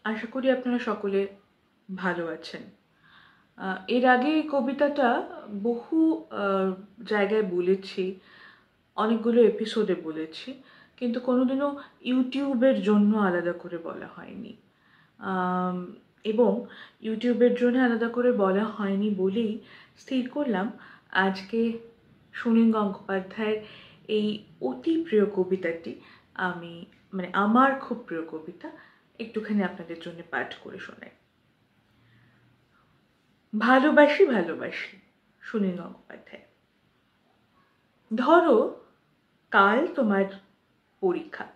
আশা করি আপনারা সকলে ভালো আছেন। এর আগে এই কবিতাটা বহু জায়গায় বলেছি, অনেকগুলো এপিসোডে বলেছি, কিন্তু কোনোদিনও ইউটিউবের জন্য আলাদা করে বলা হয়নি। এবং ইউটিউবের জন্য আলাদা করে বলা হয়নি বলেই স্থির করলাম আজকে সুনীল গঙ্গোপাধ্যায়ের এই অতি প্রিয় কবিতাটি আমার খুব প্রিয় কবিতা একটুখানি আপনাদের জন্য পাঠ করে শোনাই। ভালোবাসি ভালোবাসি, সুনীল গঙ্গোপাধ্যায়। ধরো কাল তোমার পরীক্ষা,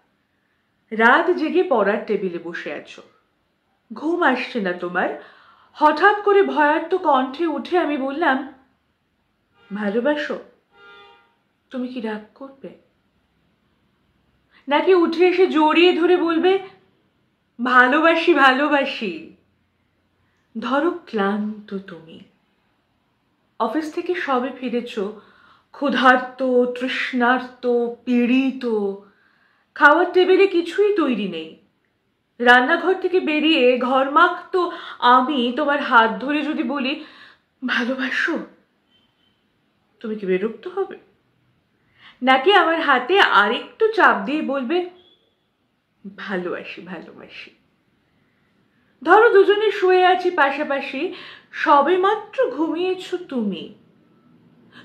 রাত জেগে পড়ার টেবিলে বসে আছো, ঘুম আসছে না তোমার। হঠাৎ করে ভয়ার্ত কণ্ঠে উঠে আমি বললাম, ভালোবাসো? তুমি কি রাগ করবে? নাকি উঠে এসে জড়িয়ে ধরে বলবে, ভালোবাসি ভালোবাসি? ধরো ক্লান্ত তুমি, অফিস থেকে সবে ফিরেছ, ক্ষুধার্ত, তৃষ্ণার্ত, পীড়িত, খাওয়ার টেবিলে কিছুই তৈরি নেই। রান্নাঘর থেকে বেরিয়ে ঘরমাক্ত আমি তোমার হাত ধরে যদি বলি, ভালোবাসো? তুমি কি বিরক্ত হবে? নাকি আমার হাতে আরেকটু চাপ দিয়ে বলবে, ভালোবাসি ভালোবাসি? ধরো দুজনে শুয়ে আছি পাশাপাশি, সবে মাত্র ঘুমিয়েছ তুমি,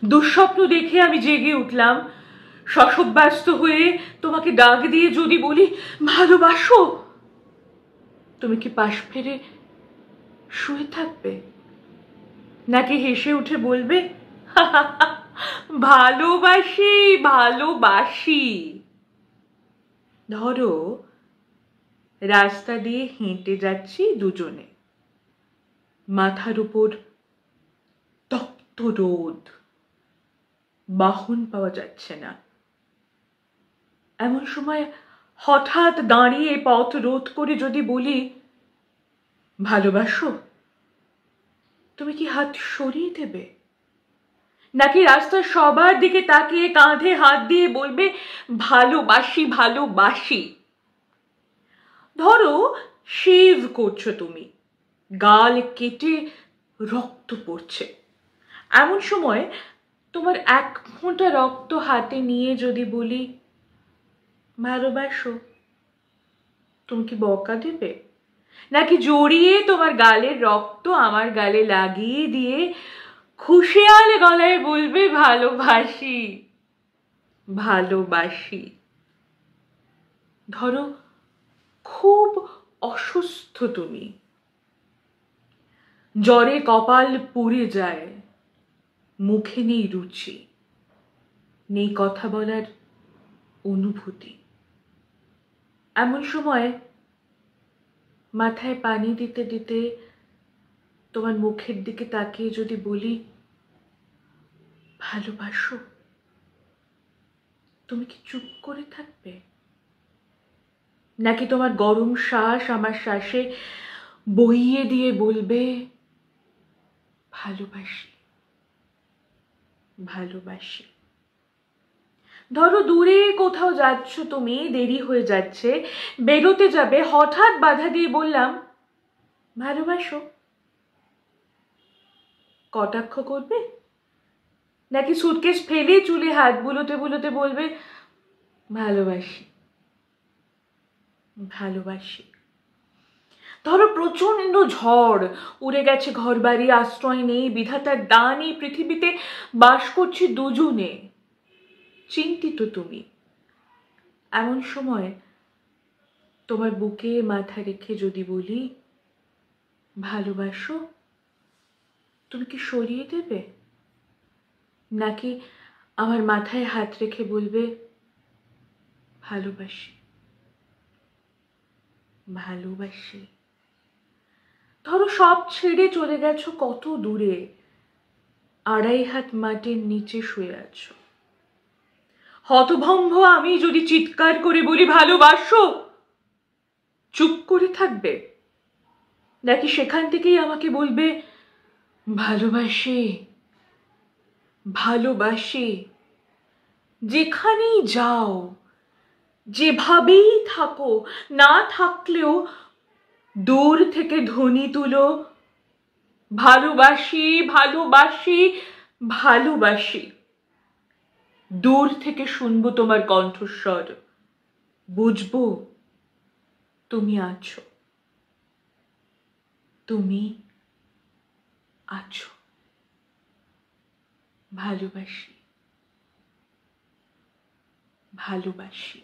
দুঃস্বপ্ন দেখে আমি জেগে উঠলাম, শশব্যস্ত হয়ে তোমাকে ডাক দিয়ে যদি বলি, ভালোবাসো? তুমি কি পাশ ফিরে শুয়ে থাকবে? নাকি হেসে উঠে বলবে, ভালোবাসি ভালোবাসি? ধরো রাস্তা দিয়ে হেঁটে যাচ্ছি দুজনে, মাথার উপর তপ্ত রোদ, বাহন পাওয়া যাচ্ছে না। এমন সময় হঠাৎ দাঁড়িয়ে পথ রোধ করে যদি বলি, ভালোবাসো? তুমি কি হাত সরিয়ে দেবে? নাকি রাস্তার সবার দিকে তাকিয়ে কাঁধে হাত দিয়ে বলবে, ভালোবাসি ভালোবাসি? ধরো শেভ করছো তুমি, গাল কেটে রক্ত পড়ছে। এমন সময় তোমার এক ফোঁটা রক্ত হাতে নিয়ে যদি বলি, ভালোবাসো? তুমি কি বকা দেবে? নাকি জড়িয়ে তোমার গালের রক্ত আমার গালে লাগিয়ে দিয়ে খুশিয়াল গলায় বলবে, ভালোবাসি ভালোবাসি? ধরো খুব অসুস্থ তুমি, জ্বরে কপাল পুড়ে যায়, মুখে নেই রুচি, নেই কথা বলার অনুভূতি। এমন সময় মাথায় পানি দিতে দিতে তোমার মুখের দিকে তাকিয়ে যদি বলি, ভালোবাসো? তুমি কি চুপ করে থাকবে? নাকি তোমার গরম শ্বাস আমার শ্বাসে বইয়ে দিয়ে বলবে, ভালোবাসি ভালোবাসি? ধরো দূরে কোথাও যাচ্ছ তুমি, দেরি হয়ে যাচ্ছে, বেরোতে যাবে, হঠাৎ বাধা দিয়ে বললাম, ভালোবাসো? কটাক্ষ করবে? নাকি সুটকেস ফেলে চুলে হাত বুলোতে বুলোতে বলবে, ভালোবাসি ভালোবাসি? ধরো প্রচন্ড ঝড়, উড়ে গেছে ঘরবাড়ি, আশ্রয় নেই, বিধাতার দান, এই পৃথিবীতে বাস করছি দুজনে, চিন্তিত তুমি। এমন সময় তোমার বুকে মাথা রেখে যদি বলি, ভালোবাসো? তুমি কি সরিয়ে দেবে? নাকি আমার মাথায় হাত রেখে বলবে, ভালোবাসি ভালোবাসি? ধরো সব ছেড়ে চলে গেছো কত দূরে, 2.5 হাত মাটির নিচে শুয়ে আছো, হতভম্ব আমি যদি চিৎকার করে বলি, ভালোবাসো? চুপ করে থাকবে? নাকি সেখান থেকেই আমাকে বলবে, ভালোবাসি ভালোবাসি? যেখানেই যাও, যেভাবেই থাকো, না থাকলেও দূর থেকে ধ্বনি তুলো, ভালোবাসি ভালোবাসি ভালোবাসি। দূর থেকে শুনবো তোমার কণ্ঠস্বর, বুঝবো তুমি আছো, তুমি আছো। ভালোবাসি ভালোবাসি।